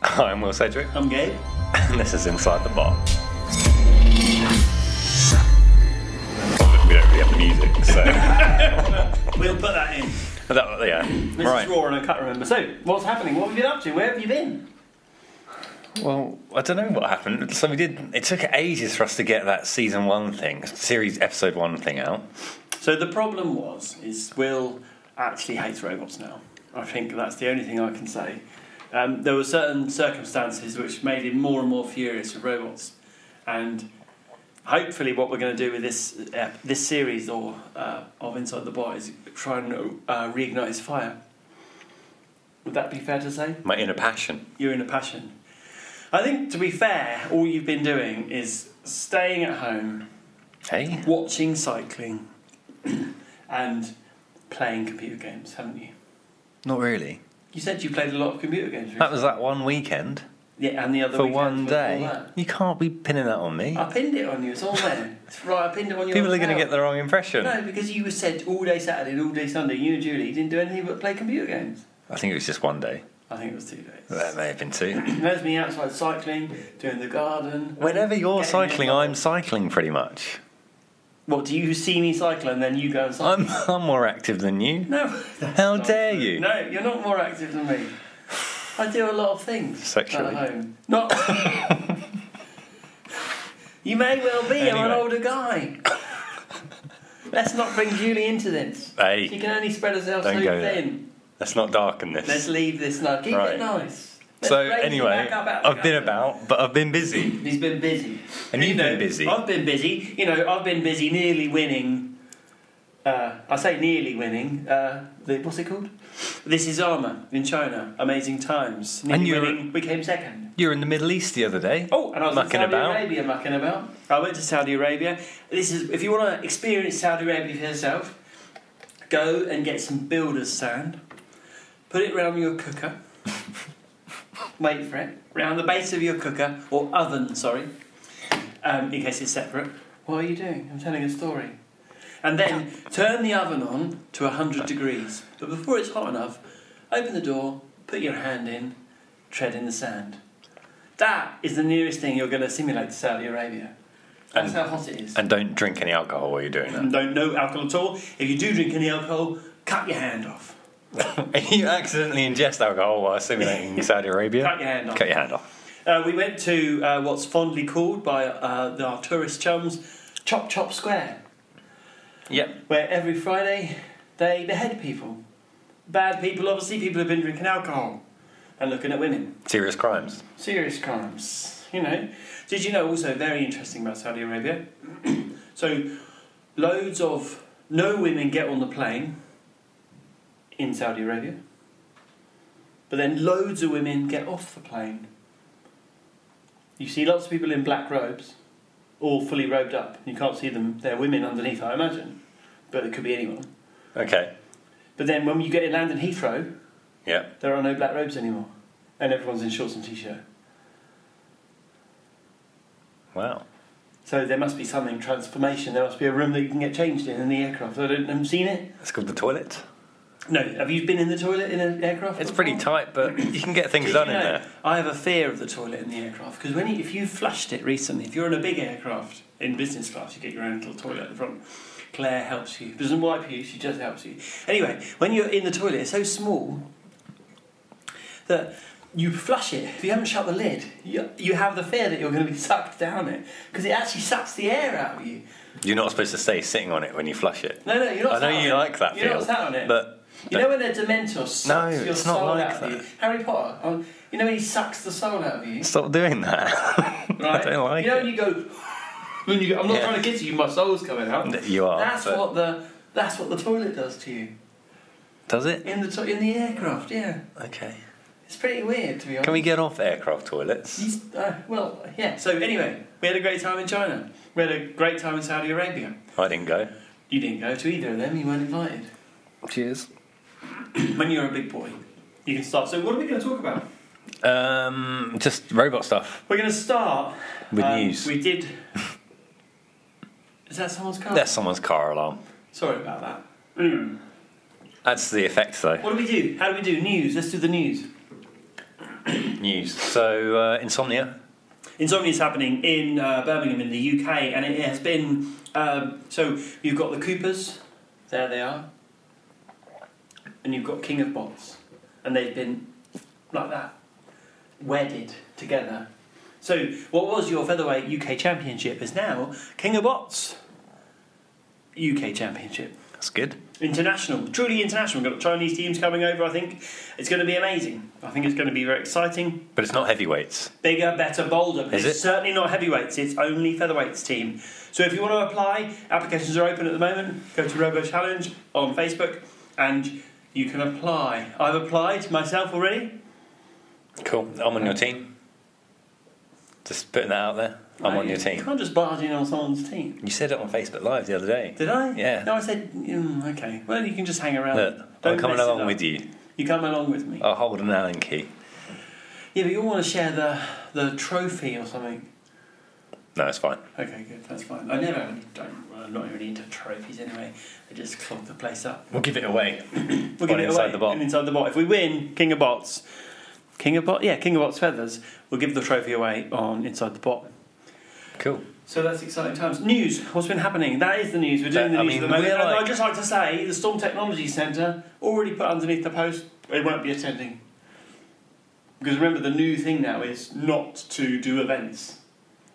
Hi, I'm Will Sedgwick. I'm Gabe. And this is Inside the Box. We don't really have the music, so... We'll put that in. Yeah. This is raw and I can't remember. So, what's happening? What have you been up to? Where have you been? Well, I don't know what happened. So it took ages for us to get that season 1 thing, series episode 1 thing out. So the problem is Will actually hates robots now. I think that's the only thing I can say. There were certain circumstances which made him more and more furious with robots, and hopefully what we're going to do with this series of Inside the Box is try and reignite his fire. Would that be fair to say? My inner passion. Your inner passion. I think, to be fair, all you've been doing is staying at home, Hey? watching cycling, and playing computer games, haven't you? Not really. You said you played a lot of computer games recently. That was that one weekend. Yeah, and the other For weekends one before day. that. You can't be pinning that on me. I pinned it on you, it's all there. It's right, I pinned it on your People are going to account. get the wrong impression. No, because you said all day Saturday and all day Sunday, you and Julie didn't do anything but play computer games. I think it was just one day. I think it was 2 days. That may have been 2. There's me outside cycling, doing the garden. Whenever you're getting cycling, in- I'm cycling pretty much. What, do you see me cycle and then you go and cycle? I'm more active than you. No. How dare you? No, you're not more active than me. I do a lot of things Sexually. at home. Not. You may well be. I'm an Anyway. older guy. Let's not bring Julie into this. Hey, She can only spread herself Don't so go there. thin. let's not darken this. Let's leave this now. Keep Right. it nice. Let's So raise you anyway, back up out the I've been gutter. about, but I've been busy. He's been busy. And you've been busy. I've been busy. I've been busy nearly winning. I say nearly winning. What's it called? This is Armour in China. Amazing times. Nearly And you were- winning. We came second. You were in the Middle East the other day. Oh, and I was Mucking in Saudi about. Arabia mucking about. I went to Saudi Arabia. This is if you want to experience Saudi Arabia for yourself, go and get some builder's sand. Put it around your cooker. Wait for it. Round the base of your cooker or oven, sorry. In case it's separate. What are you doing? I'm telling a story. And then turn the oven on to 100 degrees. But before it's hot enough, open the door, put your hand in, tread in the sand. That is the nearest thing you're going to simulate to Saudi Arabia. That's how hot it is. And don't drink any alcohol while you're doing that. Don't no alcohol at all. If you do drink any alcohol, cut your hand off. You accidentally ingest alcohol while simulating Saudi Arabia. Cut your hand off. Cut your hand off. We went to what's fondly called by our tourist chums Chop Chop Square, Yep. where every Friday they behead people. Bad people, obviously, people who've been drinking alcohol and looking at women. Serious crimes. Serious crimes, Did you know also, very interesting about Saudi Arabia? So, loads of no women get on the plane in Saudi Arabia, but then loads of women get off the plane. You see lots of people in black robes, all fully robed up. You can't see them, they're women underneath, I imagine, but it could be anyone. Okay. But then when you get in land in Heathrow, Yep. there are no black robes anymore, and everyone's in shorts and t-shirt. Wow. So there must be something, transformation. There must be a room that you can get changed in the aircraft. I haven't seen it. It's called the toilet. No, have you been in the toilet in an aircraft? It's before? pretty tight, but you can get things Did done you in know, there. I have a fear of the toilet in the aircraft because if you flushed it recently, if you're in a big aircraft in business class, you get your own little toilet at the front. Claire helps you. Doesn't wipe you, she just helps you. Anyway, when you're in the toilet, it's so small that you flush it. If you haven't shut the lid, you have the fear that you're going to be sucked down it because it actually sucks the air out of you. You're not supposed to stay sitting on it when you flush it. No, you're not. I know you like that You're feel. not sat on it. But You know when a Dementor sucks No, your it's not soul like out of you? that. Harry Potter, you know when he sucks the soul out of you? stop doing that. Right? I don't like you know it. when you go... When you go, I'm not Yeah. trying to kiss you, my soul's coming out. You are. That's but- what the toilet does to you. Does it? In the aircraft, yeah. Okay. It's pretty weird, to be honest. Can we get off aircraft toilets? Well, yeah. So anyway, we had a great time in China. We had a great time in Saudi Arabia. I didn't go. You didn't go to either of them, you weren't invited. Cheers. When you're a big boy, you can start. So what are we going to talk about? Just robot stuff. We're going to start... With news. We did... Is that someone's car? That's someone's car alarm. Sorry about that. That's the effect, though. What do we do? How do we do? News. Let's do the news. News. So, Insomnia. Insomnia is happening in Birmingham in the UK, and it has been. So you've got the Coopers, there they are, and you've got King of Bots, and they've been like that, wedded together. So what was your featherweight UK Championship is now King of Bots UK Championship. That's good. International, truly international. We've got Chinese teams coming over, I think. It's going to be amazing. I think it's going to be very exciting. But it's not heavyweights. Bigger, better, bolder. But Is it's it? certainly not heavyweights. It's only featherweights team. So if you want to apply, applications are open at the moment. Go to Robo Challenge on Facebook and you can apply. I've applied myself already. Cool. I'm on your team. Just putting that out there. I'm on your You team. can't just barge in on someone's team. You said it on Facebook Live the other day. Did I? Yeah. No, I said, okay. Well, you can just hang around. Look, I'm coming mess it along up. with you. You come along with me. I'll hold an Allen key. Yeah, but you all want to share the trophy or something. No, it's fine. Okay, good. That's fine. I never really don't. Well, I'm not really into trophies anyway. They just clog the place up. We'll give it away. We'll give it Inside away. the Bot. And inside the bot. If we win King of Bots, King of Bots feathers, we'll give the trophy away on Inside the Bot. Cool. So that's exciting times. News. What's been happening? That is the news. We're doing the news at the moment. And I'd just like to say the Storm Technology Centre already put underneath the post they won't be attending. Because remember, the new thing now is not to do events.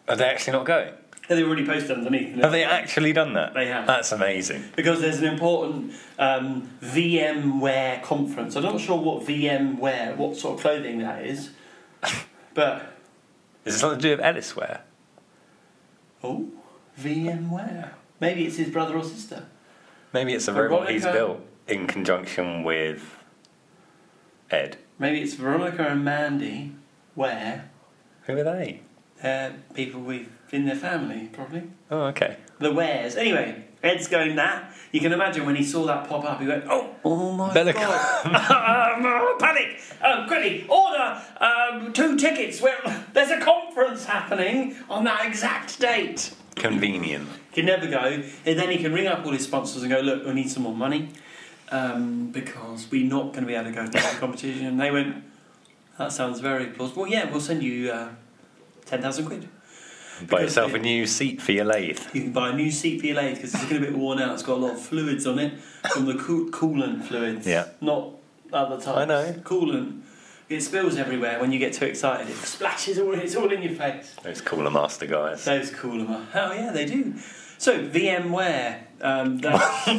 Are they actually not going? And they've already posted underneath. Have they actually done that? They have. That's amazing. Because there's an important VMware conference. I'm not sure what VMware, what sort of clothing that is. But... Is it something to do with Ellisware? Oh, VMware. Maybe it's his brother or sister. Maybe it's a Veronica. robot he's built in conjunction with Ed. Maybe it's Veronica and Mandy Ware. Who are they? They're people in their family, probably. Oh, okay. The Wares. Anyway, Ed's going that. You can imagine when he saw that pop up, he went, oh my Better God. Panic! Quickly, order 2 tickets. There's a conference happening on that exact date. Convenient. He can never go. And then he can ring up all his sponsors and go, look, we need some more money because we're not going to be able to go to the competition. And they went, that sounds very plausible. Yeah, we'll send you 10,000 quid. Buy yourself a new seat for your lathe. You can buy a new seat for your lathe because it's getting a bit worn out. It's got a lot of fluids on it from the coolant fluids. Yeah. Not other types. I know. Coolant. It spills everywhere when you get too excited. It splashes all. It's all in your face. Those Cooler Master guys. Those Cooler. Oh yeah, they do. So VMware.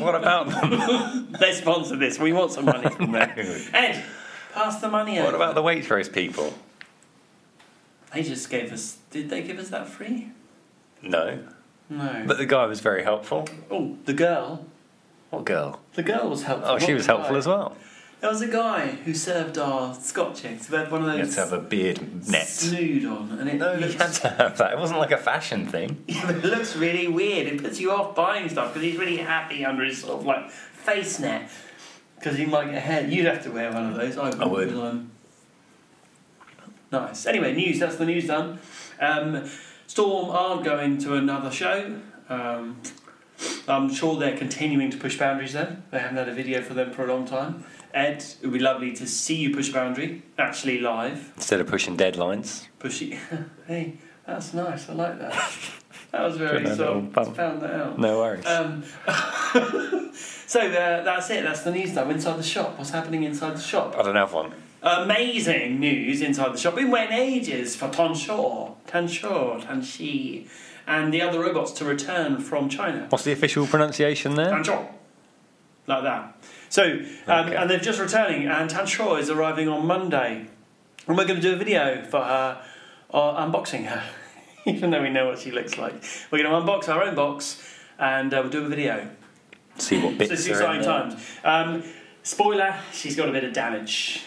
What about them? They sponsor this. We want some money from them. Ed, pass the money over. What about the Waitrose people? They just gave us... Did they give us that free? No. No. But the guy was very helpful. Oh, the girl. What girl? The girl was helpful. Oh, she was helpful as well. There was a guy who served our Scotch eggs. We had one of those... You had to have a beard net. Snood on. And it No, you had to have that. It wasn't like a fashion thing. Yeah, but it looks really weird. It puts you off buying stuff because he's really happy under his sort of like face net. Because he might get hair. You'd have to wear one of those. I would. Because I'm... Nice. Anyway, news. That's the news done. Storm are going to another show. I'm sure they're continuing to push boundaries though. They haven't had a video for them for a long time. Ed, it would be lovely to see you push a boundary, actually live. Instead of pushing deadlines. Pushy. Hey, that's nice. I like that. That was very Put that soft. little bump. Found that out. No worries. So that's it. That's the news done. Inside the shop. What's happening inside the shop? I don't have one. Amazing news inside the shop. Been waiting ages for Tanshi, and the other robots to return from China. What's the official pronunciation there? Tanshaw. Like that. So, Okay. and they're just returning, and Tanshaw is arriving on Monday. And we're going to do a video for her, unboxing her, even though we know what she looks like. We're going to unbox our own box, and we'll do a video. See what bits So it's are in exciting there. times. Spoiler, she's got a bit of damage.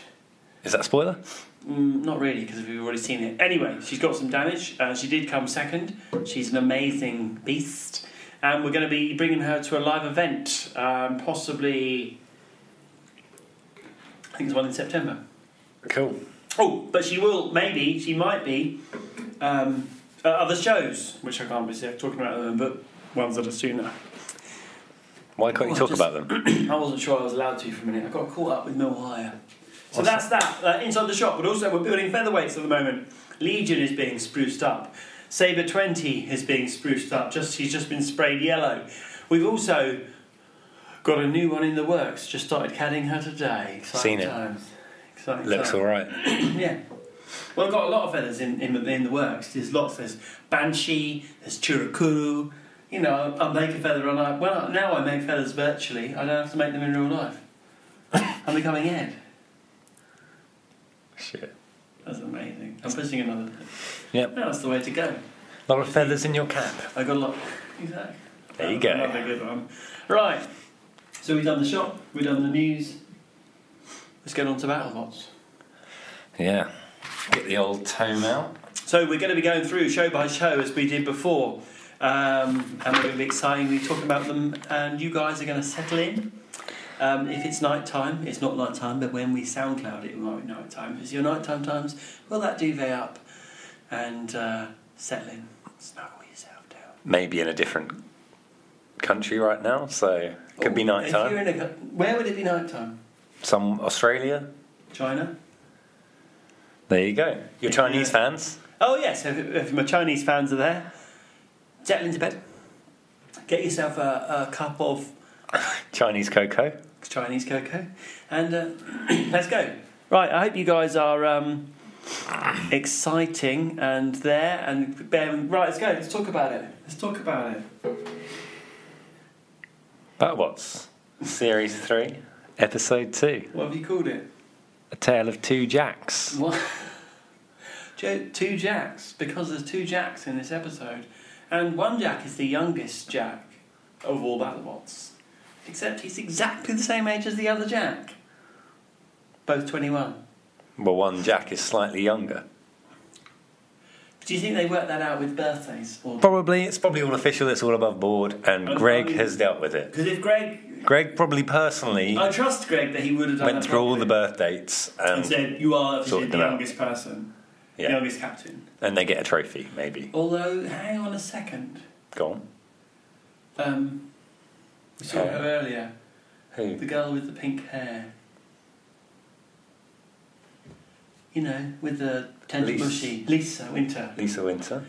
Is that a spoiler? Not really, because we've already seen it. Anyway, she's got some damage. She did come second. She's an amazing beast. And we're going to be bringing her to a live event, possibly... I think it's one in September. Cool. Oh, but she might be, at other shows, which I can't be talking about them, but ones that are sooner. Why can't you talk about them? I wasn't sure I was allowed to for a minute. I got caught up with Mill Hire. So that's that. Inside the shop, but also we're building featherweights at the moment. Legion is being spruced up. Sabre 20 is being spruced up. She's just been sprayed yellow. We've also got a new one in the works. Just started caddying her today. Exciting Seen it. times. Exciting Looks times. all right. Yeah. Well, I've got a lot of feathers in the works. There's lots. There's Banshee. There's Churukuru. You know, I make a feather and now I make feathers virtually. I don't have to make them in real life. I'm becoming Ed. Shit. That's amazing. I'm pushing another. Yep. That's the way to go. A lot of feathers in your cap. I got a lot. Exactly. There you go. Another good one. Right. So we've done the shop. We've done the news. Let's get on to Battlebots. Yeah. Get the old tome out. So we're going to be going through show by show as we did before. And we're going to be excitingly talking about them. And you guys are going to settle in. If it's night time, it's not night time, but when we SoundCloud it might be night time. If it's your nighttime times, pull that duvet up and settle in. Snuggle yourself down. Maybe in a different country right now, so it could be night time. Where would it be night time? Some Australia. China? There you go. Your Chinese fans. Oh yes, if my Chinese fans are there, settle into bed. Get yourself a cup of Chinese cocoa. Chinese cocoa, and let's go. Right, I hope you guys are exciting and there and right. Let's go. Let's talk about it. Battlebots, Series 3, Episode 2. What have you called it? A Tale of Two Jacks. What? Two Jacks, because there's two Jacks in this episode, and one Jack is the youngest Jack of all Battlebots. Except he's exactly the same age as the other Jack. Both 21. Well, one Jack is slightly younger. Do you think they worked that out with birthdays? Or Probably. It's probably all official, it's all above board, and Greg has dealt with it. Because if Greg probably personally I trust Greg that he would have done went that through all the properly. birth dates And said, you are the sorted them out. youngest person. Yeah. The youngest captain. And they get a trophy, maybe. Although, hang on a second. Go on. We saw her earlier. Who? The girl with the pink hair. You know, with the tender bushy. Lisa Winter. Lisa Winter.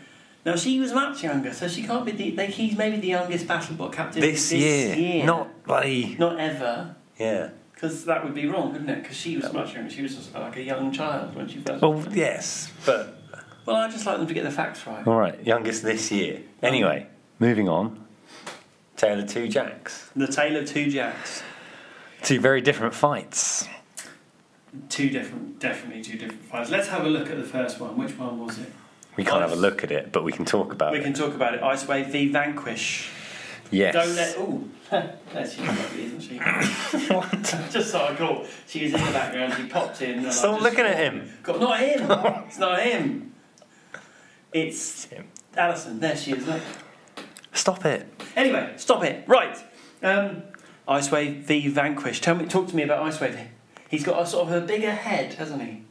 Now, she was much younger, so she can't be he's maybe the youngest Battlebot captain This year. Not bloody... Not ever. Yeah. Because that would be wrong, wouldn't it? Because she was much younger. She was just like a young child when she first... Well, yes, but... Well, I just like them to get the facts right. All right, youngest this year. Anyway, moving on. Tale of Two Jacks. The Tale of Two Jacks. Two very different fights. Definitely two different fights. Let's have a look at the first one. Which one was it? We can't have a look at it, but we can talk about it. We can talk about it. Ice Wave v Vanquish. Yes. Don't let... Ooh. There she's lovely, isn't she? What? Just so I caught. She was in the background. She popped in. And Stop looking at him. Not him. It's not him. It's him. Alison. There she is. Look. Stop it. Anyway, stop it. Right. Ice Wave v Vanquish. Talk to me about Ice Wave. He's got a sort of a bigger head, hasn't he?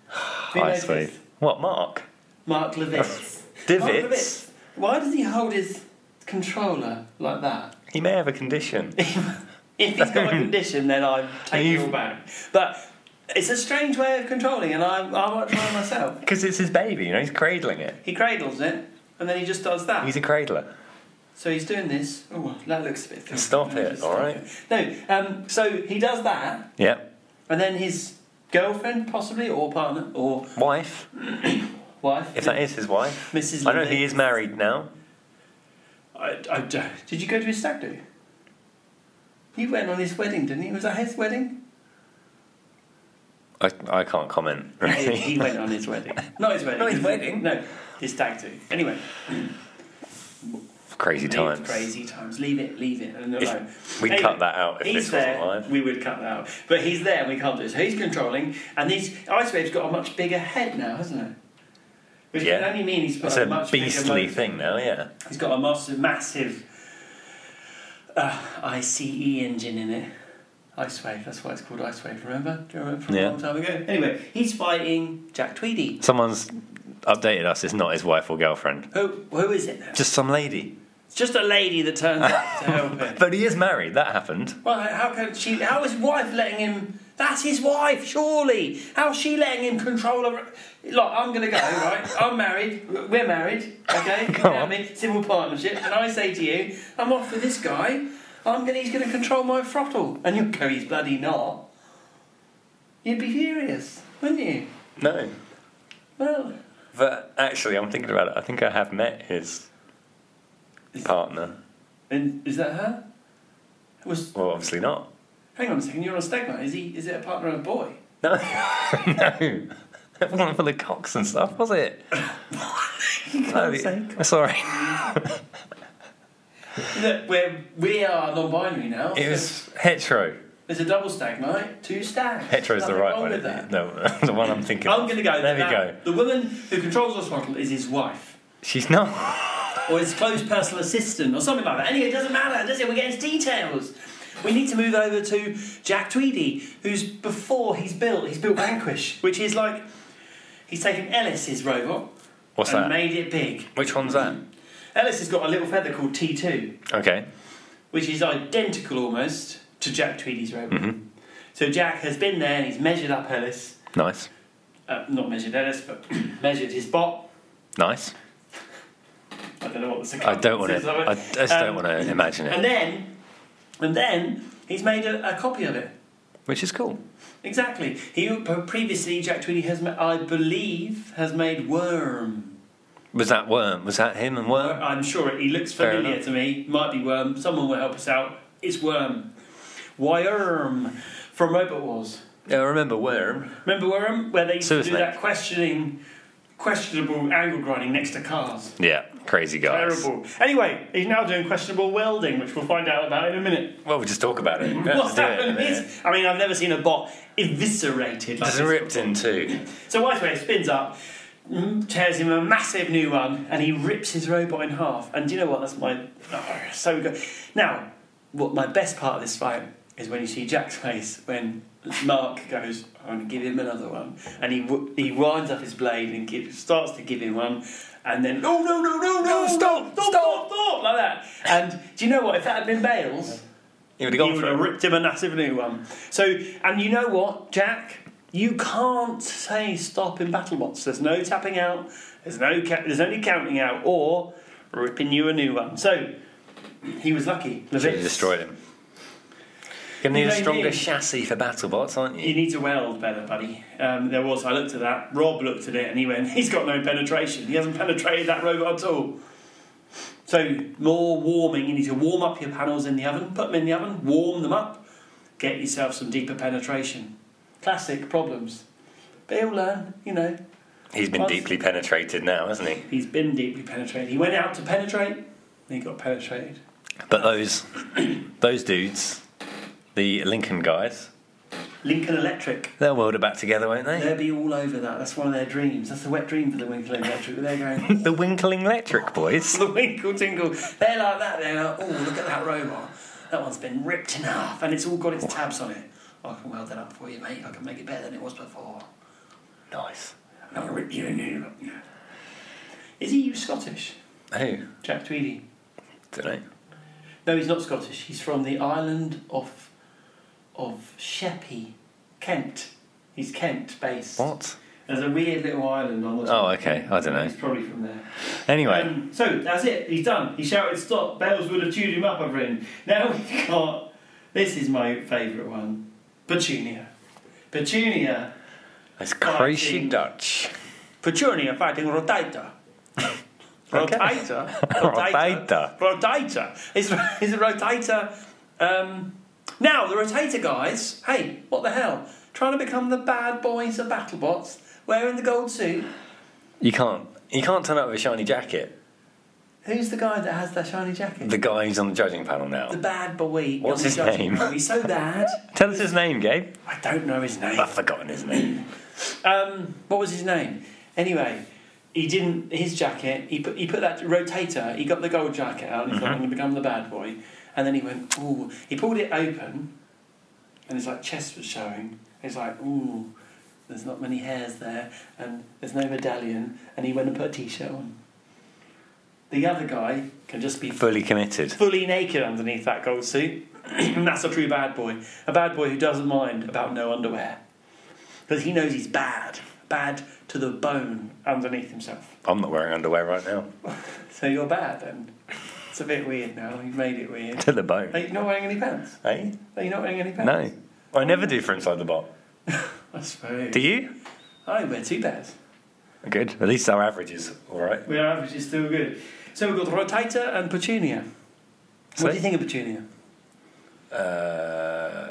Ice Wave. What, Mark? Mark Levitz. Divits? Why does he hold his controller like that? He may have a condition. If he's got a condition, then I'm taking it all back. But it's a strange way of controlling, and I might try myself. Because it's his baby, he's cradling it. He cradles it, and then he just does that. He's a cradler. So he's doing this. Oh, that looks a bit filthy. Stop it, alright? No, so he does that, Yep. and then his girlfriend, possibly, or partner, or Wife. wife. If that is his wife. Mrs. I know Levy. he is married now. Did you go to his stag do? You went on his wedding, didn't you? Was that his wedding? I can't comment. Really. He went on his wedding. Not his wedding. Not his wedding? No, his stag do. Anyway. Crazy times. Crazy times. Leave it alone. We'd cut that out if he's this wasn't there. live. We would cut that out. But he's there and we can't do it. So he's controlling, and Ice Wave's got a much bigger head now, hasn't it? Which can only mean he's got it's a a much beastly bigger motor. thing now, yeah. He's got a massive ICE engine in it. Ice Wave, that's why it's called Ice Wave, remember? Do you remember from a long time ago? Anyway, he's fighting Jack Tweedy. Someone's updated us, it's not his wife or girlfriend. Who is it now? Just some lady. It's just a lady that turns up to help him. But he is married, that happened. Well, how is his wife letting him That's his wife, surely. How's she letting him control her? Look, I'm going to go, right? I'm married. We're married, okay? You know me, civil partnership. And I say to you, I'm off with this guy. He's going to control my throttle. And you'll go, he's bloody not. You'd be furious, wouldn't you? No. Well... But actually, I'm thinking about it. I think I have met his partner. And is that her? Well, obviously not. Hang on a second, you're on a stag night. Is it a partner of a boy? No. No. It wasn't full of cocks and stuff, was it? You can't say cock. Sorry. Look, we are non-binary now. It was hetero. There's a double stag night, 2 stags. Hetero's the right one. No, the one I'm thinking of. I'm going to go. There we go. The woman who controls the throttle is his wife. She's not. Or his close personal assistant, or something like that. Anyway, it doesn't matter, does it? We're getting into details. We need to move over to Jack Tweedy, who's built Vanquish, which is like, he's taken Ellis's robot and made it big. Which one's that? Ellis has got a little feather called T2. Okay. Which is identical almost to Jack Tweedy's robot. Mm-hmm. So Jack has been there and he's measured up Ellis. Nice. Not measured Ellis, but measured his bot. Nice. I don't know what the circumference is of it. I just don't want to imagine it. And then he's made a copy of it. Which is cool. Exactly. Previously, Jack Tweedy I believe, has made Worm. Was that Worm? Was that him and Worm? I'm sure he looks familiar to me. Might be Worm. Someone will help us out. It's Worm. Worm from Robot Wars. Yeah, I remember Worm. Remember Worm? Where they used to do that questionable angle grinding next to cars. Yeah, crazy guys. Terrible. Anyway, he's now doing questionable welding, which we'll find out about in a minute. Well, we'll just talk about it. What's happened is, I mean, I've never seen a bot eviscerated. Just ripped in two. So Whiteway spins up, tears him a massive new one, and he rips his robot in half. And do you know what? That's so good. Now, what my best part of this fight is when you see Jack's face when Mark goes, I'm going to give him another one, and he winds up his blade and starts to give him one, and then no, stop, like that. And do you know what? If that had been Bales, he would have ripped him a massive new one. So, and you know what, Jack? You can't say stop in Battlebots. There's no tapping out. There's only counting out or ripping you a new one. So he was lucky. Should have destroyed him. You're going to need a stronger chassis for Battlebots, aren't you? You need to weld better, buddy. I looked at that. Rob looked at it and he went, he's got no penetration. He hasn't penetrated that robot at all. So, more warming. You need to warm up your panels in the oven. Put them in the oven. Warm them up. Get yourself some deeper penetration. Classic problems. But he'll learn, you know. He's been deeply penetrated now, hasn't he? He's been deeply penetrated. He went out to penetrate and he got penetrated. But those dudes... The Lincoln guys. Lincoln Electric. They'll weld it back together, won't they? They'll be all over that. That's one of their dreams. That's the wet dream for the Winkle Electric. They're going... The Winkling Electric boys. The Winkle Tinkle. They're like that. They're like, oh, look at that robot. That one's been ripped in half and it's all got its tabs on it. I can weld that up for you, mate. I can make it better than it was before. Nice. I'll rip you a new... Is he Scottish? Who? Jack Tweedy. Don't know. No, he's not Scottish. He's from the island of Sheppey, Kent. He's Kent based. What? There's a weird little island on the top. Oh, okay. I don't know. He's probably from there. Anyway. So, that's it. He's done. He shouted stop. Bales would have chewed him up, I've written. Now we've got... This is my favourite one. Petunia. Petunia. That's crazy Dutch. Petunia fighting Rotator. Rotator? Rotator. Rotator. Is a Rotator... Now, the Rotator guys, hey, what the hell? Trying to become the bad boys of Battlebots, wearing the gold suit. You can't turn up with a shiny jacket. Who's the guy that has that shiny jacket? The guy who's on the judging panel now. The bad boy. What's his name? He's so bad. Tell us his name, Gabe. I don't know his name. I've forgotten his name. What was his name? Anyway, he didn't... His jacket, he put that Rotator, he got the gold jacket out and he thought, I'm going to become the bad boy. And then he went, ooh. He pulled it open, and his chest was showing. He's like, ooh, there's not many hairs there, and there's no medallion. And he went and put a t-shirt on. The other guy can just be fully committed, fully naked underneath that gold suit. And that's a true bad boy. A bad boy who doesn't mind about no underwear. Because he knows he's bad. Bad to the bone underneath himself. I'm not wearing underwear right now. So you're bad then? It's a bit weird now. You've made it weird. To the bone. Are you not wearing any pants? Eh? Are you not wearing any pants? No. I never do for inside the bot. I suppose. Do you? I wear 2 pairs. Good. At least our average is alright. Our average is still good. So we've got Rotator and Petunia. What do you think of Petunia?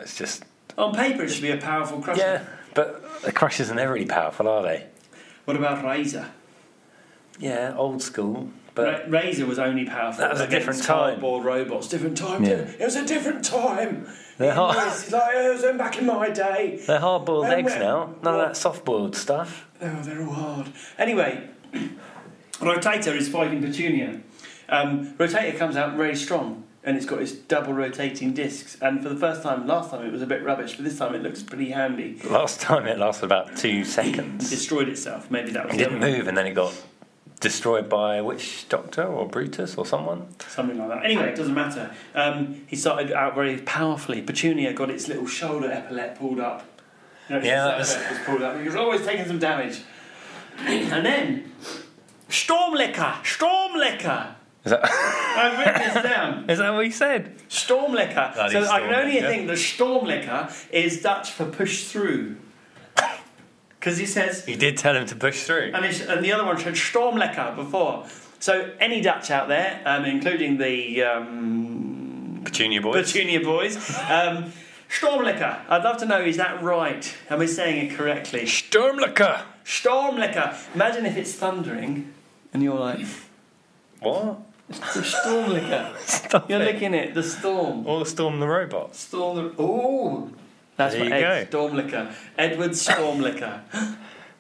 It's just... On paper it should be a powerful crusher. Yeah, but the crushers are never really powerful, are they? What about Razor? Yeah, old school. But Razor was only powerful. that was a different time. Cardboard robots, different time. Yeah. It was a different time. They're It was back in my day. They're hard-boiled When- eggs now. None of what? that soft-boiled stuff. Oh, they're all hard. Anyway, Rotator is fighting Petunia. Rotator comes out very strong, and it's got its double rotating discs. And for the first time, last time it was a bit rubbish, but this time it looks pretty handy. Last time it lasted about 2 It seconds. destroyed itself. Maybe that was It didn't move, and then it got destroyed by which doctor or Brutus or someone? Something like that. Anyway, it doesn't matter. He started out very powerfully. Petunia got its little shoulder epaulette pulled up. You know, Yeah, that was pulled up. He was always taking some damage. And then Stormlicker. Is that, I've written this down. is that what he said? Stormlicker. Bloody So I can only Stormlicker. think that Stormlicker is Dutch for push through. Because he says, He did tell him to push through. and the other one said Stormlicker before. So any Dutch out there, including the Petunia boys. Petunia boys, Stormlicker. I'd love to know, is that right? Am I saying it correctly? Stormlicker! Stormlicker. Imagine if it's thundering and you're like, What? the Stormlicker. Stop You're it. looking at the storm. Or Storm the robots. Storm the... Ooh. That's There what you Ed Stormlicker. Edward Stormlicker.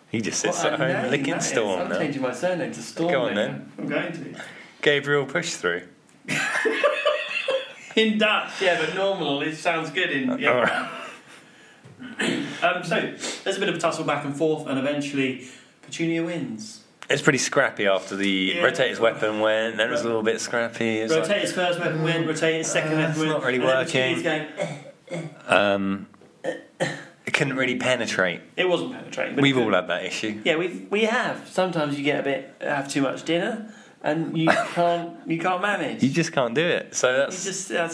He just sits What at a home name licking that is. Storm I'm now. changing my surname to Stormlicker. Go on then. I'm going to. Gabriel push through. In Dutch, yeah, but normal. It sounds good in... Yeah. Alright. So, there's a bit of a tussle back and forth, and eventually Petunia wins. It's pretty scrappy after the Yeah. Rotator's weapon went, then it was a little bit scrappy. It was like, Rotator's first weapon win, Rotator's second weapon it's win. not really and then working. Petunia's going, it couldn't really penetrate. It wasn't penetrating. But We've it all could. had that issue. Yeah, we have. Sometimes you get have too much dinner, and you can't manage. You just can't do it. So That's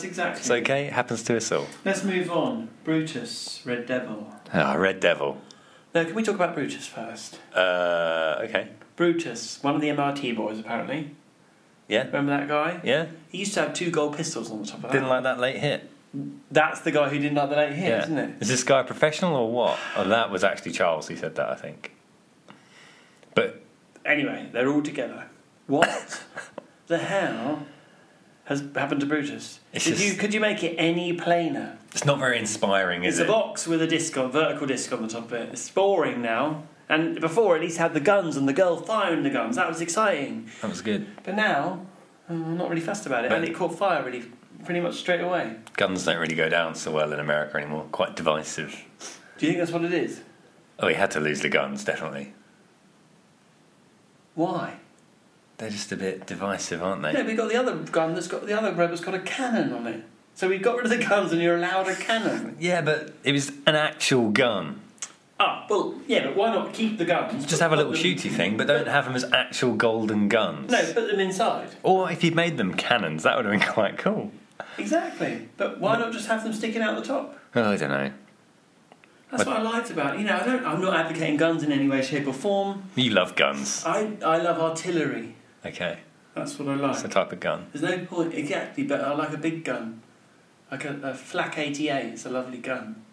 exactly. it's okay. It happens to us all. Let's move on. Brutus, Red Devil. Ah, Red Devil. No, can we talk about Brutus first? Okay. Brutus, one of the MRT boys, apparently. Yeah. Remember that guy? Yeah. He used to have 2 gold pistols on the top of that. Didn't like that late hit. That's the guy who didn't like the late hit, Yeah. isn't it? Is this guy a professional or what? Oh, that was actually Charles who said that, I think. But Anyway, they're all together. What the hell has happened to Brutus? It's just- Could you make it any plainer? it's not very inspiring, is It's it? a box with a vertical disc on the top of it. It's boring now. And before, at least had the guns and the girl firing the guns. That was exciting. That was good. But now, I'm not really fussed about it. But- And it caught fire pretty much straight away. Guns don't really go down so well in America anymore. Quite divisive. Do you think that's what it is? Oh, he had to lose the guns, definitely. Why? They're just a bit divisive, aren't they? No, we got the other gun the other robot's got a cannon on it. So we got rid of the guns and you're allowed a cannon. Yeah, but it was an actual gun. Ah, well, yeah, but why not keep the guns? Just have a little Put them- shooty thing, but don't have them as actual golden guns. No, put them inside. Or if you'd made them cannons, that would have been quite cool. Exactly. But why not just have them sticking out the top? Oh, I don't know. That's what I liked about it. You know, I'm not advocating guns in any way, shape or form. You love guns. I love artillery. Okay. That's what I That's the like. type of gun. There's no point, exactly, but I like a big gun. Like a Flak 88, it's a lovely gun.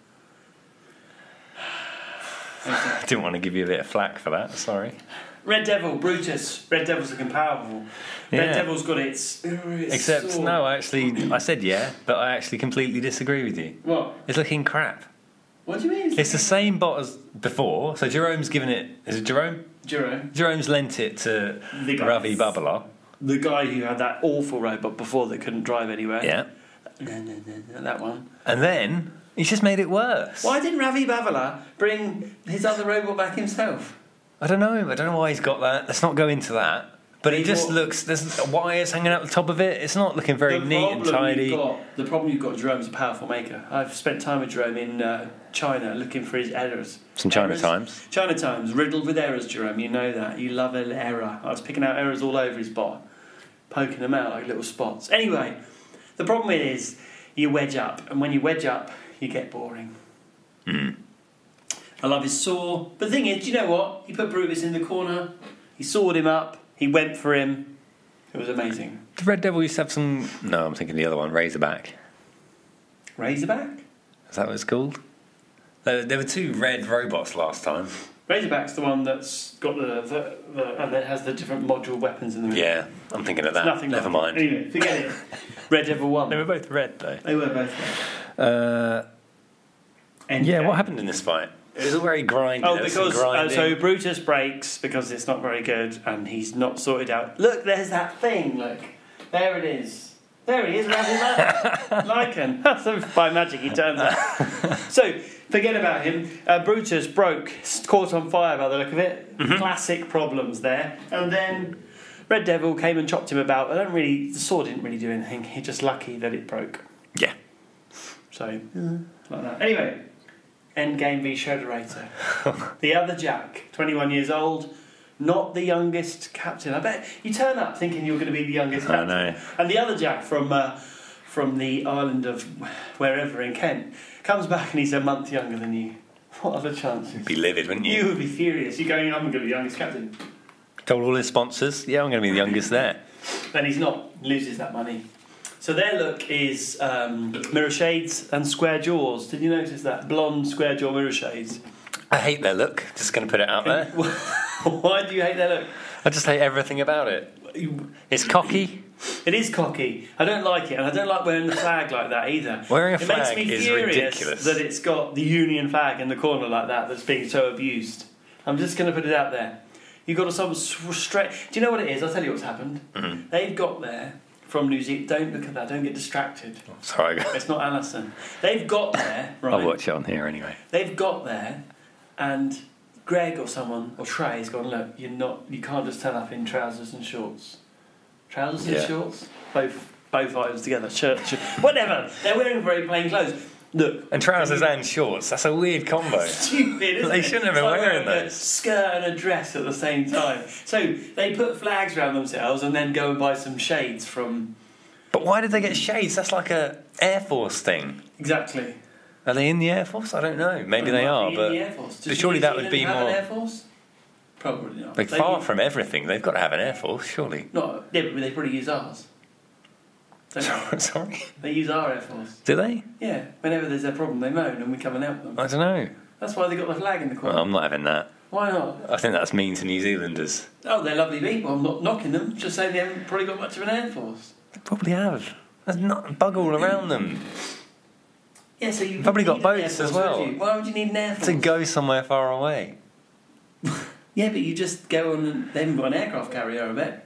I didn't want to give you a bit of flack for that, sorry. Red Devil, Brutus. Red Devil's looking powerful. Red Yeah. Devil's got its Except, sword. no, I said yeah, but I actually completely disagree with you. What? It's looking crap. What do you mean? It's the same bot as before, so Jerome's given it... Is it Jerome? Jerome. Jerome's lent it to The guy. Ravi Babala. The guy who had that awful robot before that couldn't drive anywhere. Yeah. No, that one. And then, he's just made it worse. Why didn't Ravi Babala bring his other robot back himself? I don't know why he's got that. Let's not go into that. But it just looks, there's wires hanging out the top of it. It's not looking very neat and tidy. The problem you've got, Jerome's a powerful maker. I've spent time with Jerome in China looking for his errors. Some China Times. China Times, riddled with errors, Jerome. You know that. You love an error. I was picking out errors all over his bot, poking them out like little spots. Anyway, the problem is you wedge up, and when you wedge up, you get boring. I love his saw. But the thing is, do you know what? He put Brutus in the corner. He sawed him up. He went for him. It was amazing. Did Red Devil used to have some... No, I'm thinking the other one, Razorback. Razorback? Is that what it's called? There were 2 red robots last time. Razorback's the one that's got the and it has the different module weapons in the middle. Yeah, I'm thinking of that. Nothing Never like mind. Anyway, forget it. Red Devil 1. They were both red, though. They were both red. Yeah, what happened in this fight? It was all very grindy. Oh, because so Brutus breaks because it's not very good and he's not sorted out. Look, there's that thing. Look, there it is. There he is, Lycan. So by magic he turns up. So forget about him. Brutus broke, caught on fire by the look of it. Classic problems there. And then Red Devil came and chopped him about. The sword didn't really do anything. He's just lucky that it broke. Yeah. So like that. Anyway. Endgame v Shredderator. The other Jack, 21 years old, not the youngest captain. I bet you turn up thinking you're going to be the youngest captain. I know. And the other Jack from the island of wherever in Kent comes back and he's a month younger than you. What are the chances? You'd be livid, wouldn't you? You would be furious. You're going, I'm going to be the youngest captain. Told all his sponsors, yeah, I'm going to be the youngest there. Then he's not. Loses that money. So their look is mirror shades and square jaws. Did you notice that? Blonde square jaw mirror shades. I hate their look, just going to put it out there. Why do you hate their look? I just hate everything about it. It's cocky. It is cocky. I don't like it, and I don't like wearing the flag like that either. Wearing a flag makes me is furious ridiculous. that it's got the Union flag in the corner like that that's being so abused. I'm just going to put it out there. You've got to straight... Do you know what it is? I'll tell you what's happened. They've got there... From New Zealand, don't look at that. Don't get distracted. Oh, sorry, it's not Alison. They've got there. Right, I'll watch it on here anyway. They've got there, and Greg or someone or Trey has gone. Look, you can't just turn up in trousers and shorts. Trousers and shorts, both items together. Shirt, whatever. They're wearing very plain clothes. Look, and trousers and shorts. That's a weird combo. Stupid, isn't They it? shouldn't have been wearing those. A skirt and a dress at the same time. So they put flags around themselves and then go and buy some shades from. But why did they get shades? That's like a Air Force thing. Exactly. Are they in the Air Force? I don't know. Maybe they are, but the Air Force. But surely that would be have more. An Air Force? Probably not. Like far from everything, they've got to have an Air Force, surely. No, yeah, but they probably use ours. Sorry? They use our Air Force. Do they? Yeah, whenever there's a problem they moan and we come and help them. I don't know. That's why they got the flag in the corner. Well, I'm not having that. Why not? I think that's mean to New Zealanders. Oh, they're lovely people. I'm not knocking them. Just saying they haven't probably got much of an Air Force. They probably have. There's not bug all around them. Yeah, so you've probably got boats as well. Why would you need an Air Force? To go somewhere far away. Yeah, but you just go on and they haven't got an aircraft carrier, I bet.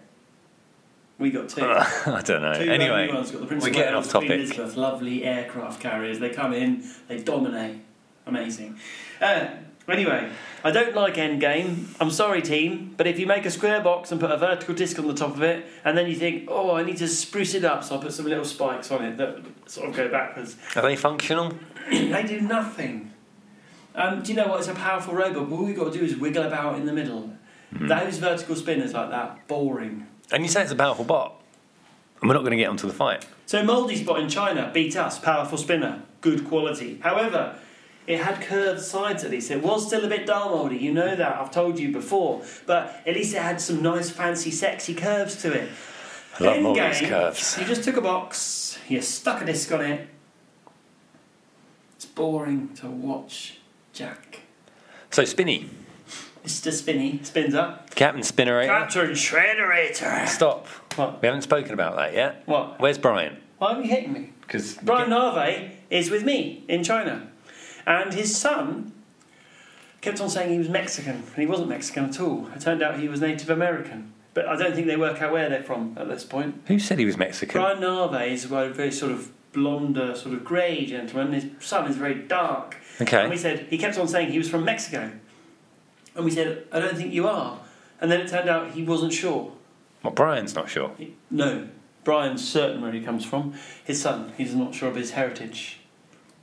We got 2. I don't know. 2 Anyway, ones. Got the Prince we're of getting Wales, off Queen topic. Elizabeth, lovely aircraft carriers. They come in, they dominate. Amazing. Anyway, I don't like Endgame. I'm sorry, team, but if you make a square box and put a vertical disc on the top of it, and then you think, oh, I need to spruce it up, so I'll put some little spikes on it that sort of go backwards. Are they functional? They do nothing. Do you know what? It's a powerful robot, but all you've got to do is wiggle about in the middle. Those vertical spinners like that, boring. And you say it's a powerful bot. And we're not going to get onto the fight. So Mouldy's bot in China beat us, powerful spinner, good quality. However, it had curved sides at least. It was still a bit dull mouldy, you know that, I've told you before. But at least it had some nice, fancy, sexy curves to it. I love Mouldy's curves. You just took a box, you stuck a disc on it. It's boring to watch, Jack. So Spinny. Mr. Spinny spins up. Captain Spinnerator. Captain Shredderator. Stop. What? We haven't spoken about that yet. What? Where's Brian? Why are you hitting me? Because Brian Narve is with me in China. And his son kept on saying he was Mexican, and he wasn't Mexican at all. It turned out he was Native American. But I don't think they work out where they're from at this point. Who said he was Mexican? Brian Narve is a very sort of blonder, sort of grey gentleman. His son is very dark. Okay. And we said, he kept on saying he was from Mexico. And we said, I don't think you are. And then it turned out he wasn't sure. Well, Brian's not sure. No, Brian's certain where he comes from. His son, he's not sure of his heritage.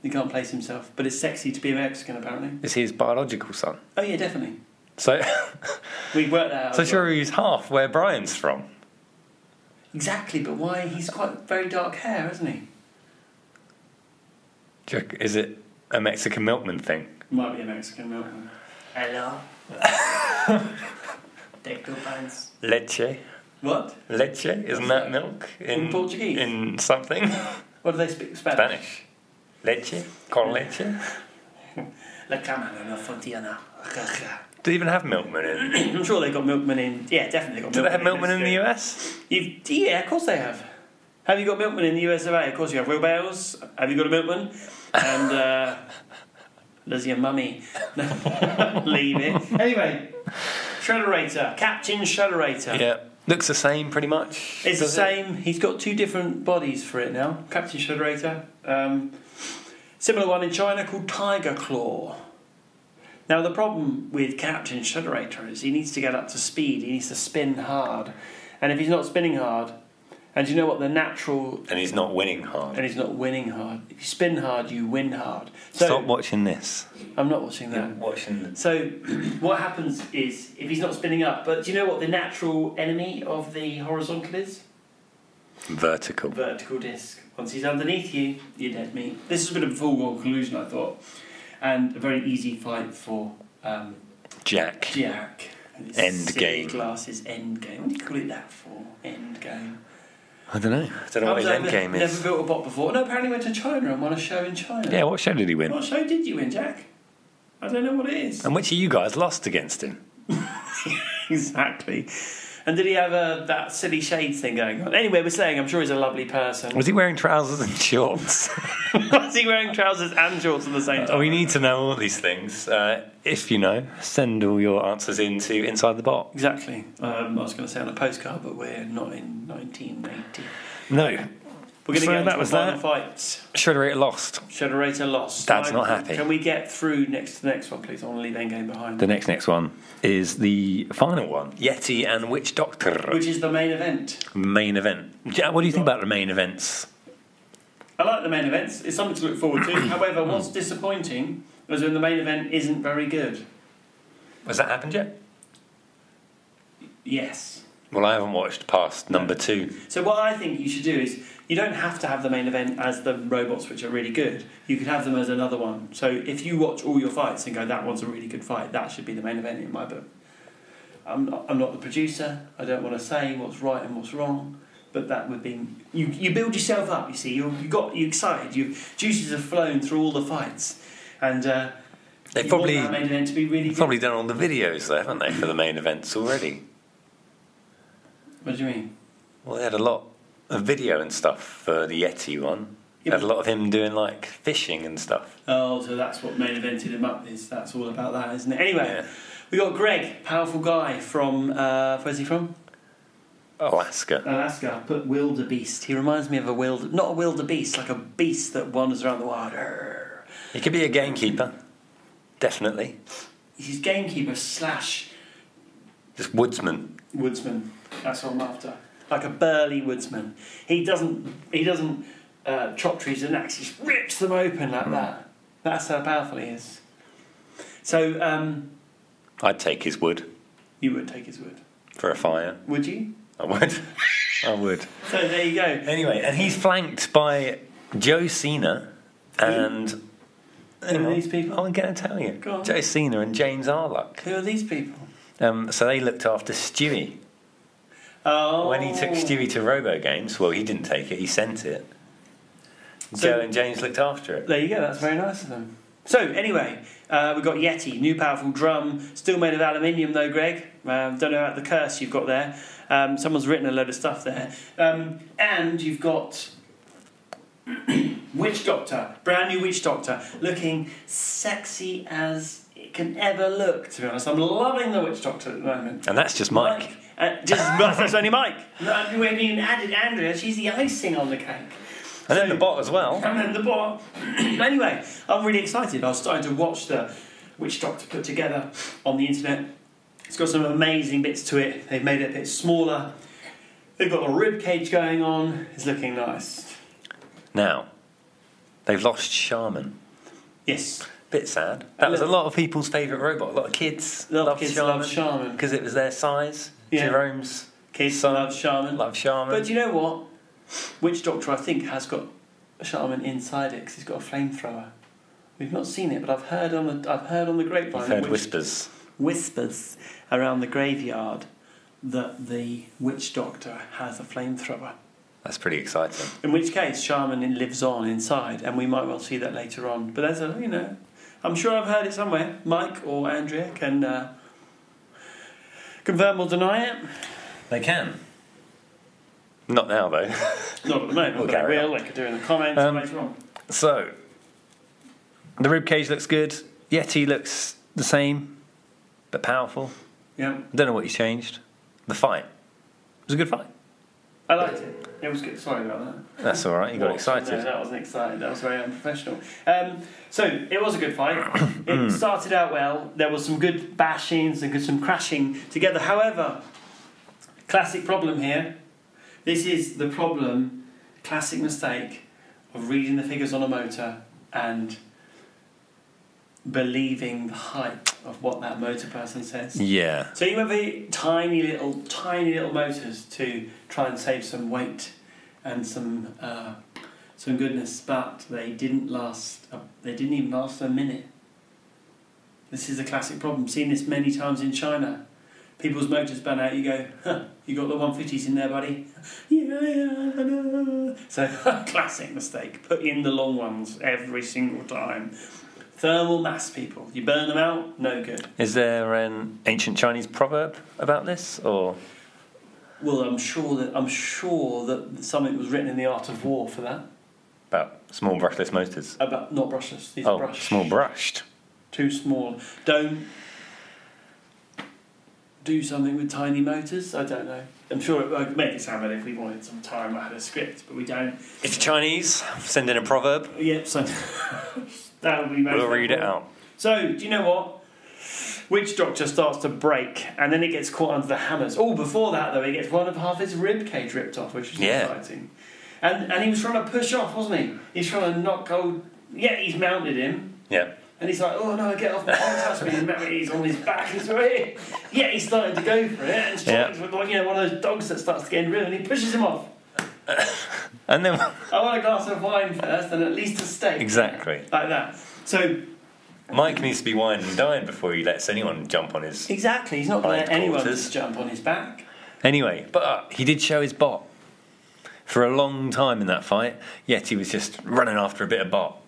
He can't place himself, but it's sexy to be a Mexican, apparently. Is he his biological son? Oh yeah, definitely. So, We worked that out. so sure he's half where Brian's from. Exactly, but why? He's quite very dark hair, isn't he? Is it a Mexican milkman thing? Might be a Mexican milkman. Hello. Take 2 pints. Leche? What? Leche? Isn't that milk? In Portuguese? In something? What do they speak? Spanish. Leche? Con leche? La cámara no funciona. Do they even have milkmen in? I'm sure they've got milkmen in. Yeah, definitely got milkmen. Do they have milkmen in the US? Yeah, of course they have. Have you got milkmen in the US of A? Of course you have. Wheelbarrows. Have you got a milkman? And there's your mummy. Leave it. Anyway, Shredderator. Captain Shredderator. Yeah. Looks the same pretty much. It's the same. He's got 2 different bodies for it now. Captain Shredderator. Similar one in China called Tiger Claw. Now the problem with Captain Shredderator is he needs to get up to speed. He needs to spin hard. And if he's not spinning hard, and you know what the natural... And he's not winning hard. And he's not winning hard. If you spin hard, you win hard. So, Stop watching this. I'm not watching that. You're watching this. So what happens is, if he's not spinning up, but do you know what the natural enemy of the horizontal is? Vertical. Vertical disc. Once he's underneath you, you're dead meat. This is a bit of a foregone conclusion, I thought. And a very easy fight for Jack. And his End silly game. Glasses, end game. What do you call it that for? End game. I don't know. I don't know what his end game is. Never built a bot before. No, apparently went to China and won a show in China. Yeah, what show did he win? What show did you win, Jack? I don't know what it is. And which of you guys lost against him? Exactly. And did he have that silly shades thing going on? Anyway, we're saying, I'm sure he's a lovely person. Was he wearing trousers and shorts? Was he wearing trousers and shorts at the same time? We need to know all these things. If you know, send all your answers into Inside the Bot. Exactly. I was going to say on a postcard, but we're not in 1980. No. We're going to get that into was the final that. fight. Shredderator lost. Shredderator lost. Dad's not happy. Can we get through next to the next one, please? I want to leave Endgame behind. The next one is the final one. Yeti and Witch Doctor. Which is the main event. Main event. Yeah, what do you think about the main events? I like the main events. It's something to look forward to. However, what's disappointing is when the main event isn't very good. Has that happened yet? Yes. Well, I haven't watched past number 2. So what I think you should do is, you don't have to have the main event as the robots, which are really good. You could have them as another one. So if you watch all your fights and go, that one's a really good fight, that should be the main event in my book. I'm not the producer. I don't want to say what's right and what's wrong. But that would be... You build yourself up, you see. You're excited. Your juices have flown through all the fights. And They've you probably, want that main event to be really good. probably done all the videos there, haven't they, for the main events already? What do you mean? Well, they had a lot of video and stuff for the Yeti one. Yeah, Had a lot of him doing, like, fishing and stuff. Oh, so that's what main evented him up is. That's all about that, isn't it? Anyway, Yeah. we got Greg, powerful guy from... where's he from? Alaska. Alaska. Put wildebeest. He reminds me of not a wildebeest, like a beast that wanders around the wild. Arr. He could be a gamekeeper. Definitely. He's gamekeeper / Just woodsman. woodsman. That's what I'm after. Like a burly woodsman. He doesn't chop trees with an axe. He just rips them open like that. That's how powerful he is. So I'd take his wood you would take his wood, for a fire. would you? I would. I would. So there you go. Anyway, and he's flanked by Joe Cena and... Who are these people? I'm going to tell you. Go on. Joe Cena and James Arlock. Who are these people? So they looked after Stewie. Oh. When he took Stewie to Robo Games, well, he didn't take it, he sent it. So- Joe and James looked after it. There you go, that's very nice of them. So, anyway, we've got Yeti, new powerful drum, still made of aluminium though, Greg. Don't know about the curse you've got there. Someone's written a load of stuff there. And you've got Witch Doctor, brand new Witch Doctor, looking sexy as it can ever look, to be honest. I'm loving the Witch Doctor at the moment. And that's just Mike. That's only Mike. We haven't even added Andrea, she's the icing on the cake. And then the bot as well. And then the bot. Anyway, I'm really excited. I was starting to watch the Witch Doctor put together on the internet. It's got some amazing bits to it. They've made it a bit smaller. They've got a rib cage going on. It's looking nice. Now, they've lost Shaman. Yes. Bit sad. That was a lot of people's favourite robot. A lot of kids loved Shaman because it was their size. Yeah. Jerome's kids son love Shaman. Love Shaman. But do you know what? Witch Doctor, I think, has got a Shaman inside it because he's got a flamethrower. We've not seen it, but I've heard on the grapevine. I've heard whispers around the graveyard that the Witch Doctor has a flamethrower. That's pretty exciting. In which case, Shaman lives on inside, and we might well see that later on. But there's I'm sure I've heard it somewhere. Mike or Andrea can confirm or deny it. They can. Not now, though. Not at the moment, but they will. They could do it in the comments later on. So, the ribcage looks good. Yeti looks the same, but powerful. Yeah. I don't know what he's changed. The fight. It was a good fight. I liked it. It was good. Sorry about that. That's all right. You got excited. No, that wasn't exciting. That was very unprofessional. So it was a good fight. It started out well. There was some good bashings and some crashing together. However, classic problem here. This is the problem, classic mistake of reading the figures on a motor and believing the hype of what that motor person says. Yeah. So you have the tiny little motors to try and save some weight and some goodness, but they didn't last. They didn't even last a minute. This is a classic problem. Seen this many times in China. People's motors burn out. You go, huh? You got the 150s in there, buddy? Yeah, I know. So classic mistake. Put in the long ones every single time. Thermal mass, people. You burn them out, no good. Is there an ancient Chinese proverb about this, or? Well, I'm sure that something was written in the Art of War for that. About small brushless motors. About not brushless. These are brushed. Small brushed. Too small. Don't do something with tiny motors. I don't know. I'm sure I could make it sound better if we wanted some time. I had a script, but we don't. It's Chinese. Send in a proverb. Yep. So that would be. We'll read it out. So, do you know what? Witch Doctor starts to break, and then it gets caught under the hammers. Oh, before that though, he gets one of half his rib cage ripped off, which is exciting. And he was trying to push off, wasn't he? He's trying to knock old. Yeah, he's mounted him. Yeah. And he's like, oh no, get off me, don't touch me. And he's on his back, he's right here. Yeah, he's starting to go for it, and strikes with one of those dogs that starts getting rid, and he pushes him off. And then I want a glass of wine first, and at least a steak. Exactly. Like that. So Mike needs to be wine and dine before he lets anyone jump on his. Exactly, he's not going to let anyone just jump on his back. Anyway, but he did show his bot. For a long time in that fight, Yeti was just running after a bit of bot,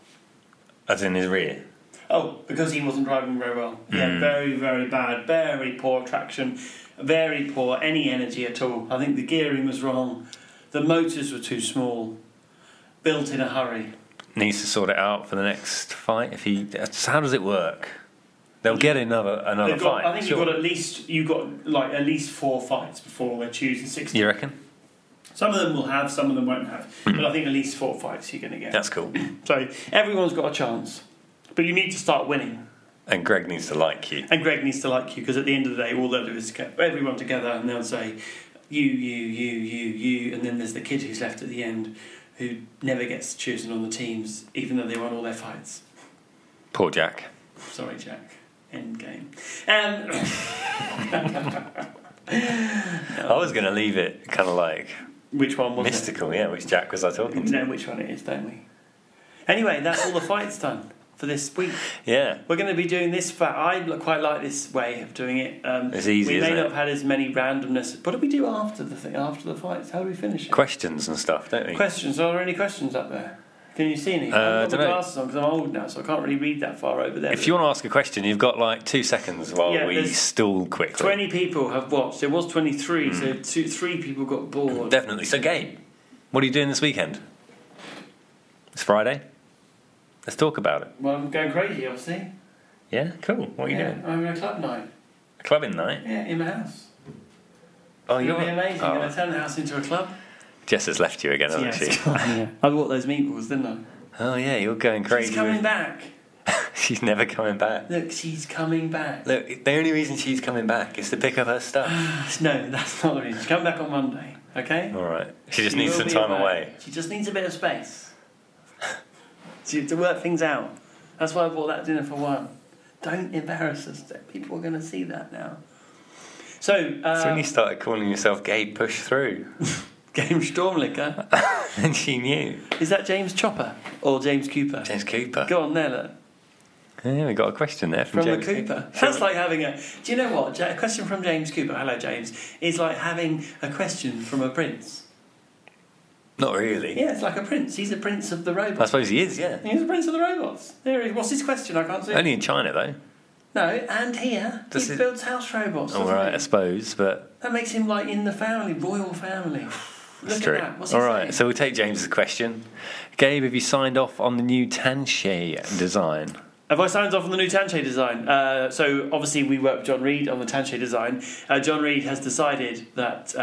as in his rear. Oh, because he wasn't driving very well. He had very, very bad, very poor traction, very poor any energy at all. I think the gearing was wrong. The motors were too small. Built in a hurry. Needs to sort it out for the next fight. So how does it work? They'll get another fight. I think you've got at least 4 fights before they're choosing 60. You reckon? Some of them will have, some of them won't have. But I think at least 4 fights you're going to get. That's cool. So everyone's got a chance. But you need to start winning. And Greg needs to like you. Because at the end of the day, all they'll do is get everyone together and they'll say, you, and then there's the kid who's left at the end who never gets chosen on the teams, even though they won all their fights. Poor Jack. Sorry, Jack. End game. I was going to leave it kind of like... Which one was mystical, yeah, which Jack was I talking to? We know which one it is, don't we? Anyway, that's all the fights done for this week. Yeah. We're going to be doing this fight. I quite like this way of doing it. It's easy, we may not have had as many randomness. What do we do after the fights? How do we finish it? Questions and stuff, don't we? Questions. Are there any questions up there? Can you see any? I I've got my glasses on because I'm old now, so I can't really read that far over there. If you want to ask a question, you've got like 2 seconds while we stall quickly. 20 people have watched. It was 23, so 3 people got bored. Definitely. So, Gabe, what are you doing this weekend? It's Friday. Let's talk about it. Well, I'm going crazy, obviously. Yeah, cool. What are you doing? I'm having a club night. A clubbing night? Yeah, in my house. Oh, it's going to be amazing. I'm going to turn the house into a club. Jess has left you again, hasn't she? Yeah. I bought those meatballs, didn't I? Oh, yeah, you're going crazy. She's coming back. She's never coming back. Look, she's coming back. Look, the only reason she's coming back is to pick up her stuff. No, that's not the reason. She's coming back on Monday, okay? All right. She just needs some time away. She just needs a bit of space. To work things out. That's why I bought that dinner for one. Don't embarrass us. People are going to see that now. So when you started calling yourself Gabe Push Through. Game Stormlicker. And she knew. Is that James Chopper or James Cooper? James Cooper. Go on there, look. Yeah, we got a question there from James the Cooper. That's like having a... Do you know what? A question from James Cooper, hello James, is like having a question from a prince. Not really. Yeah, it's like a prince. He's a prince of the robots. I suppose he is, yeah. He's a prince of the robots. There he is. What's his question? I can't see. Only in China, though. No, and here. He builds house robots. All right, I suppose, but... That makes him like in the family, royal family. Look at that. What's he All right, saying? so we'll take James's question. Gabe, have you signed off on the new Tanche design? Have I signed off on the new Tanche design? So obviously we worked with John Reed on the Tanche design. John Reed has decided that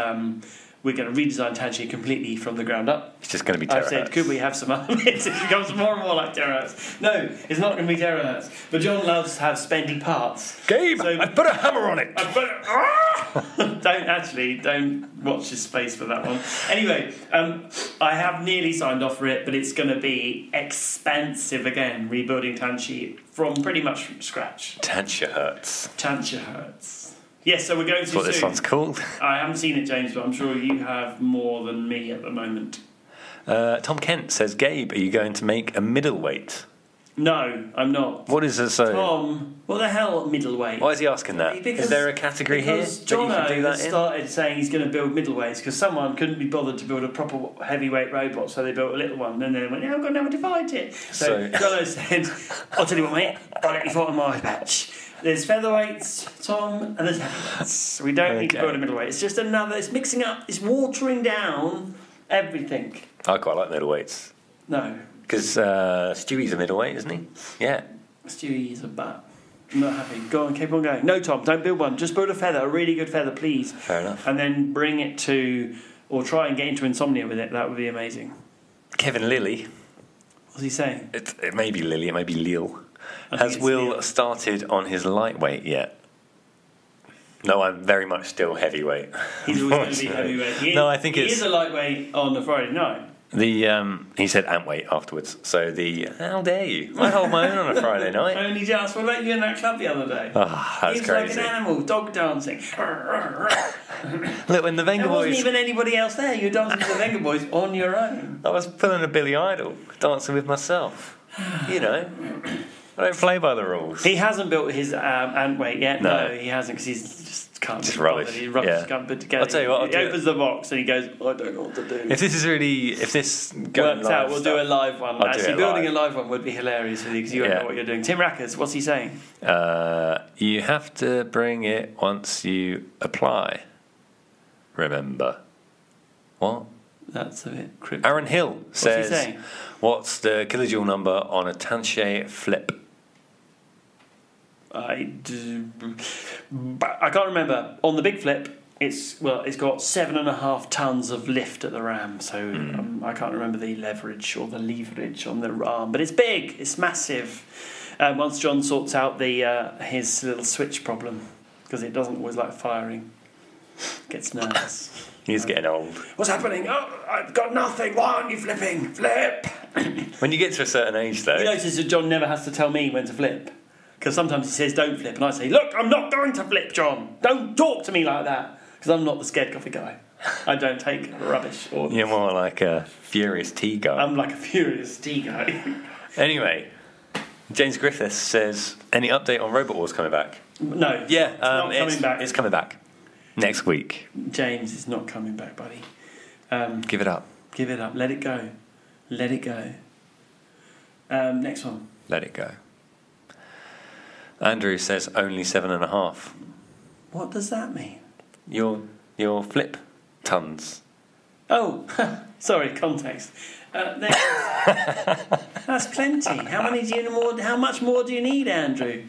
we're going to redesign Tanche completely from the ground up. It's just going to be terahertz. I said, could we have some other bits? It becomes more and more like terahertz. No, it's not going to be terahertz. But John loves to have spendy parts. Gabe, I've put a hammer on it. Don't watch his space for that one. Anyway, I have nearly signed off for it, but it's going to be expensive again, rebuilding Tanche from pretty much from scratch. Tanchehertz. Yes, so we're going to That's what this one's called. I haven't seen it, James, but I'm sure you have more than me at the moment. Tom Kent says, Gabe, are you going to make a middleweight? No, I'm not. What is this? Tom, what the hell, middleweight? Why is he asking that? Is there a category here that you can do that in? Started saying he's going to build middleweights because someone couldn't be bothered to build a proper heavyweight robot, so they built a little one, and then they went, "Yeah, I've got now to fight it." So Jono said, "I'll tell you what, mate. I'll let you fight on my patch." There's featherweights, Tom, and there's heavyweights. We don't need to build a middleweight. It's just another. It's mixing up. It's watering down everything. I quite like middleweights. No. Because Stewie's a middleweight, isn't he? Yeah. Stewie is a butt. I'm not happy. Go on, keep on going. No, Tom, don't build one. Just build a feather, a really good feather, please. Fair enough. And then bring it to, or try and get into Insomnia with it. That would be amazing. Kevin Lilly. What's he saying? It may be Lily, it may be Lille. Has Will started on his lightweight yet? No, I'm very much still heavyweight. He's always going to be heavyweight. I think he is a lightweight on a Friday night. He said antweight afterwards. So how dare you? I hold my own on a Friday night. Only just. What about you in that club the other day? Oh, that's crazy. He was like an animal, dog dancing. Look, when the Venga there Boys... wasn't even anybody else there. You were dancing with the Venga Boys on your own. I was pulling a Billy Idol, dancing with myself. You know, I don't play by the rules. He hasn't built his antweight yet. No, he hasn't, because he's just can't. Just rubbish. He's rubbish. Yeah. Can't put together. I'll tell you what. He opens the box and he goes, I don't know what to do. If this works out, we'll do a live one. Actually, building a live one would be hilarious with you because you won't know what you're doing. Tim Rackers, what's he saying? You have to bring it once you apply. Remember. What? That's a bit cryptic. Aaron Hill says, what's he saying? What's the kilojoule number on a Tanche flip? I can't remember. On the big flip, it's got 7.5 tons of lift at the ram, so I can't remember the leverage on the ram, but it's big, it's massive. Once John sorts out his little switch problem, because it doesn't always like firing, gets nervous. He's getting old. What's happening? Oh, I've got nothing. Why aren't you flipping? Flip. When you get to a certain age, though, you notice that John never has to tell me when to flip. Because sometimes he says, don't flip, and I say, look, I'm not going to flip, John. Don't talk to me like that. Because I'm not the scared coffee guy. I don't take rubbish. You're more like a furious tea guy. I'm like a furious tea guy. Anyway, James Griffiths says, any update on Robot Wars coming back? No. Yeah, it's not coming back. It's coming back. Next week. James is not coming back, buddy. Give it up. Give it up. Let it go. Let it go. Next one. Let it go. Andrew says only 7.5. What does that mean? Your flip tons. Oh, sorry, context. That's plenty. How much more do you need, Andrew?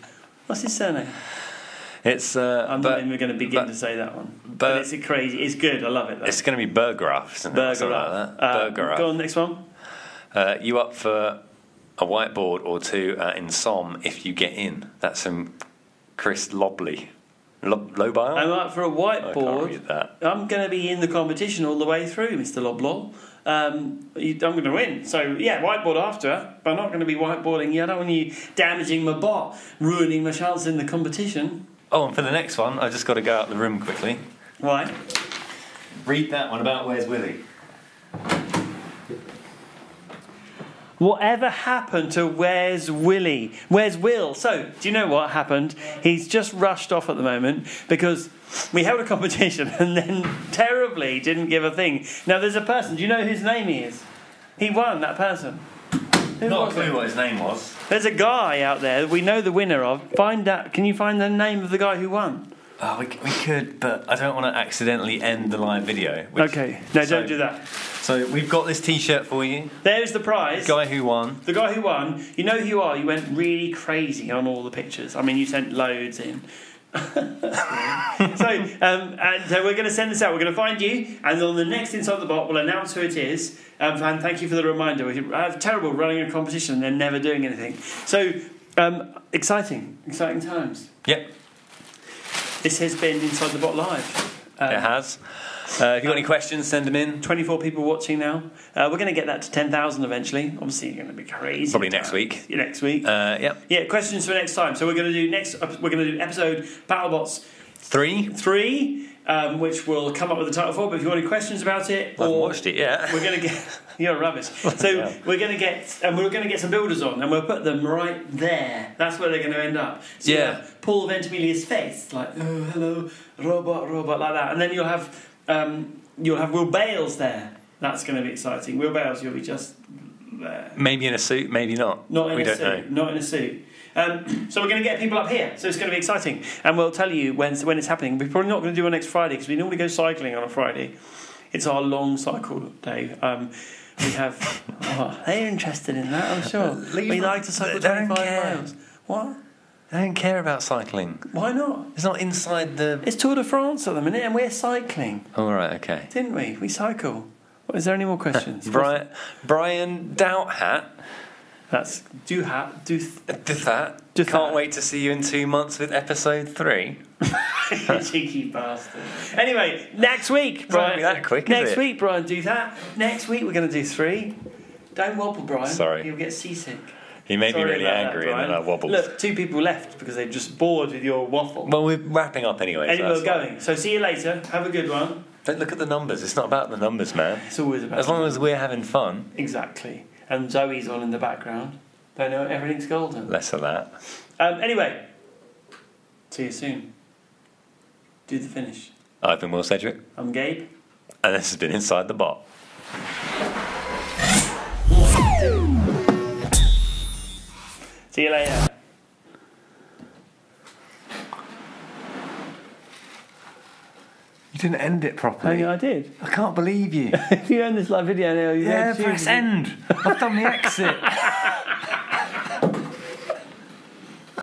What's his surname? I'm not even going to begin to say that one. But it's crazy. It's good. I love it. Though. It's going to be Berggraf, isn't it? Berggraf. Like that. Berggraf. Go on, next one. You up for a whiteboard or two in Somme if you get in. That's from Chris Lobley. Lobile? I'm up for a whiteboard. I can't read that. I'm going to be in the competition all the way through, Mr. Loblol. I'm going to win. So, yeah, whiteboard after, but I'm not going to be whiteboarding you. I don't want you damaging my bot, ruining my chance in the competition. Oh, and for the next one, I just got to go out the room quickly. Why? Read that one about Where's Willie. Whatever happened to Where's Willie? Where's Will? So, do you know what happened? He's just rushed off at the moment because we held a competition and then terribly didn't give a thing. Now, there's a person. Do you know whose name he is? He won, that person. Not a clue what his name was. There's a guy out there that we know the winner of. Find out. Can you find the name of the guy who won? Oh, we could, but I don't want to accidentally end the live video. Okay. No, don't do that. So we've got this T-shirt for you. There's the prize. The guy who won. The guy who won. You know who you are. You went really crazy on all the pictures. I mean, you sent loads in. So we're going to send this out. We're going to find you, and on the next Inside the Bot, we'll announce who it is. And thank you for the reminder. We're terrible running a competition and then never doing anything. So exciting times. Yep. This has been Inside the Bot Live. It has. If you've got any questions, send them in. 24 people watching now. We're going to get that to 10,000 eventually. Obviously, you're going to be crazy. Probably next week. Next week. Yep. Yeah. Questions for next time. So we're going to do episode Battlebots 3, which we'll come up with the title for. But if you want any questions about it, I haven't watched it yet. We're going to get. You're rubbish. So we're going to get some builders on, and we'll put them right there. That's where they're going to end up. So yeah. Paul Ventimiglia's face, like oh hello, robot, like that, and then you'll have Will Bales there. That's going to be exciting. Will Bales, you'll be just there. Maybe in a suit, maybe not. Not in a suit. Not in a suit. So we're going to get people up here. So it's going to be exciting, and we'll tell you when it's happening. We're probably not going to do it next Friday because we normally go cycling on a Friday. It's our long cycle day. We have. Oh, they're interested in that, I'm sure. We like to cycle 25 miles. What? I don't care about cycling. Why not? It's not inside the... It's Tour de France at the minute, and we're cycling. Oh, right, okay. Didn't we? We cycle. Is there any more questions? Brian Doubthat. That's Douthat. Can't wait to see you in 2 months with episode 3. Cheeky bastard. Anyway, next week, Brian. It's not that quick, next week, Brian, do that. Next week, we're going to do 3. Don't wobble, Brian. Sorry. You'll get seasick. He made me really angry and then I wobbled. Look, 2 people left because they're just bored with your waffle. Well, we're wrapping up anyway. Anyway, we're going. So see you later. Have a good one. Don't look at the numbers. It's not about the numbers, man. It's always about as long as we're having fun. Exactly. And Zoe's on in the background. Don't know everything's golden. Less of that. Anyway, see you soon. Do the finish. I've been Will Sedgwick. I'm Gabe. And this has been Inside the Bot. See you later. You didn't end it properly. I did. I can't believe you. If you end this live video now, press end. I've done the exit.